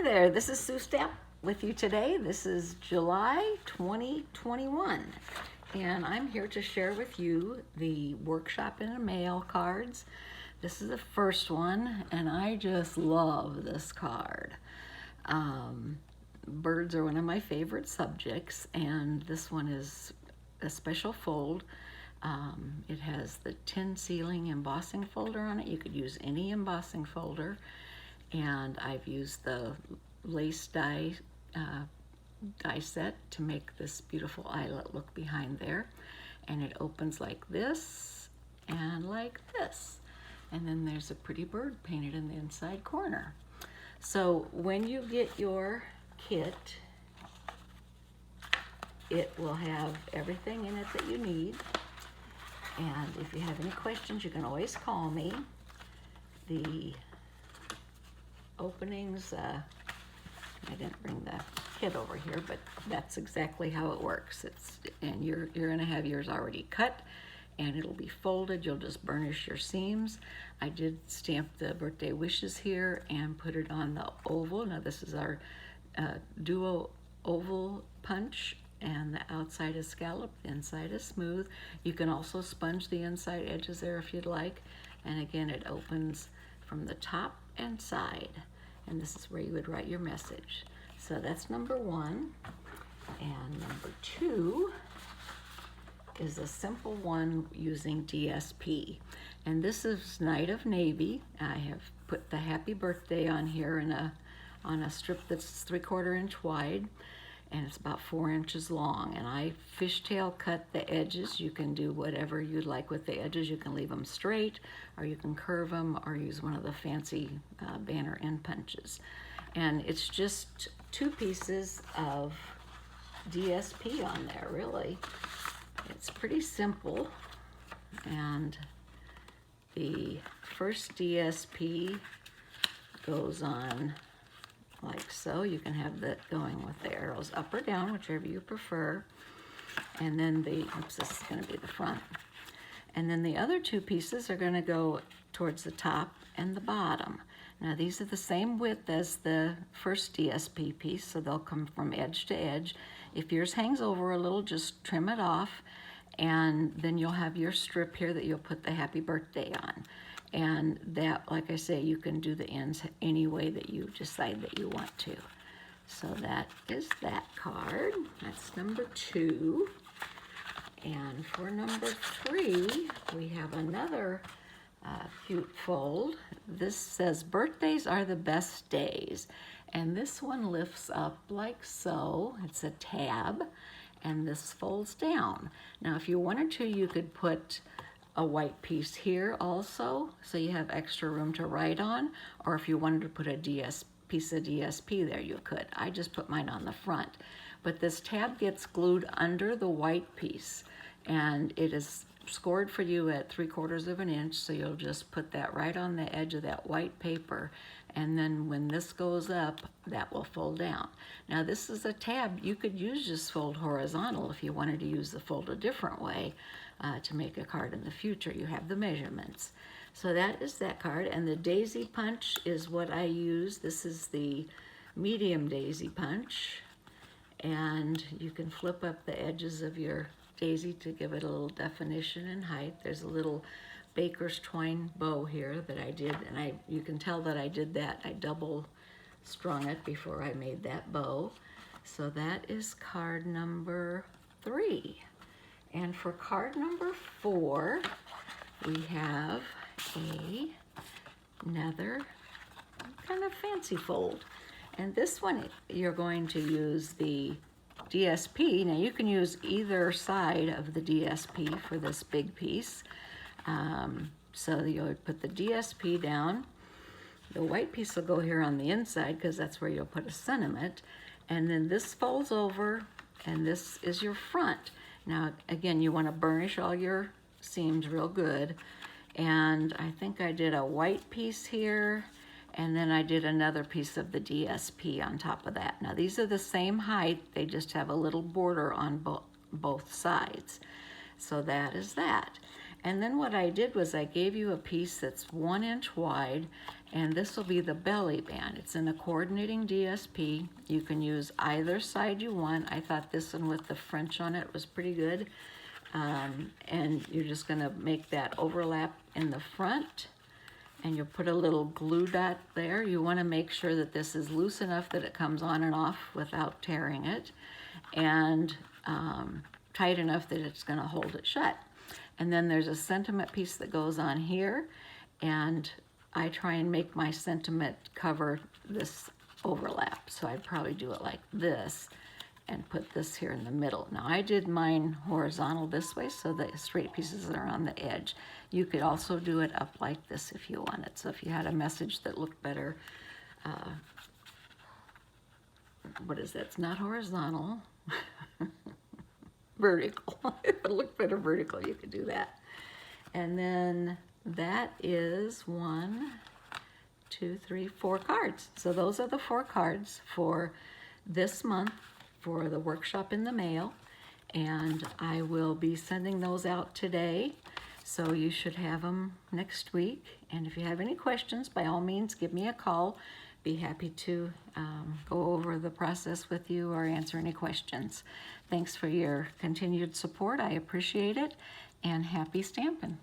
there, this is Sue Stapp with you today. This is July 2021, and I'm here to share with you the Workshop in the Mail cards. This is the first one, and I just love this card. Birds are one of my favorite subjects, and this one is a special fold. It has the tin sealing embossing folder on it. You could use any embossing folder. And I've used the lace die set to make this beautiful eyelet look behind there. And it opens like this and like this. And then there's a pretty bird painted in the inside corner. So when you get your kit, it will have everything in it that you need. And if you have any questions, you can always call me. The openings, I didn't bring the kit over here, but that's exactly how it works. And you're gonna have yours already cut, and it'll be folded. You'll just burnish your seams. I did stamp the birthday wishes here and put it on the oval. Now this is our duo oval punch, and the outside is scalloped, the inside is smooth. You can also sponge the inside edges there if you'd like. And again, it opens from the top and side, and this is where you would write your message. So that's number one. And number two is a simple one using DSP, and this is Night of Navy. I have put the happy birthday on here on a strip that's 3/4 inch wide, and it's about 4 inches long, and I fishtail cut the edges. You can do whatever you'd like with the edges. You can leave them straight, or you can curve them, or use one of the fancy banner end punches. And it's just 2 pieces of DSP on there, really. It's pretty simple, and the first DSP goes on like so. You can have that going with the arrows up or down, whichever you prefer. And then this is going to be the front. And then the other 2 pieces are going to go towards the top and the bottom. Now these are the same width as the first DSP piece, so they'll come from edge to edge. If yours hangs over a little, just trim it off, and then you'll have your strip here that you'll put the happy birthday on. And that, like I say, you can do the ends any way that you decide that you want to. So that is that card. That's number 2. And for number 3, we have another cute fold. This says, birthdays are the best days. And this one lifts up like so. It's a tab, and this folds down. Now, if you wanted to, you could put a white piece here also, so you have extra room to write on, or if you wanted to put a piece of DSP there, you could. I just put mine on the front. But this tab gets glued under the white piece, and it is scored for you at 3/4 inch, so you'll just put that right on the edge of that white paper, and then when this goes up, that will fold down. Now this is a tab. You could use this fold horizontal if you wanted to use the fold a different way to make a card in the future. You have the measurements. So that is that card, and the daisy punch is what I use. This is the medium daisy punch, and you can flip up the edges of your daisy to give it a little definition and height. There's a little baker's twine bow here that I did, and you can tell that I did that. I double strung it before I made that bow. So that is card number 3. And for card number 4, we have another kind of fancy fold. And this one, you're going to use the DSP. Now you can use either side of the DSP for this big piece. So you would put the DSP down. The white piece will go here on the inside because that's where you'll put a sentiment. And then this folds over, and this is your front. Now again, you want to burnish all your seams real good. And I think I did a white piece here, and then I did another piece of the DSP on top of that. Now these are the same height, they just have a little border on both sides. So that is that. And then what I did was I gave you a piece that's 1 inch wide, and this will be the belly band. It's in a coordinating DSP. You can use either side you want. I thought this one with the French on it was pretty good. And you're just gonna make that overlap in the front, and you'll put a little glue dot there. You wanna make sure that this is loose enough that it comes on and off without tearing it, and tight enough that it's gonna hold it shut. And then there's a sentiment piece that goes on here, and I try and make my sentiment cover this overlap. So I'd probably do it like this and put this here in the middle. Now I did mine horizontal this way so the straight pieces are on the edge. You could also do it up like this if you wanted. So if you had a message that looked better, what is that? It's not horizontal. Vertical. If it looked better vertical, you could do that. And then that is 1, 2, 3, 4 cards. So those are the 4 cards for this month for the workshop in the mail. And I will be sending those out today. So you should have them next week. And if you have any questions, by all means, give me a call. Be happy to go over the process with you or answer any questions. Thanks for your continued support. I appreciate it, and happy stamping.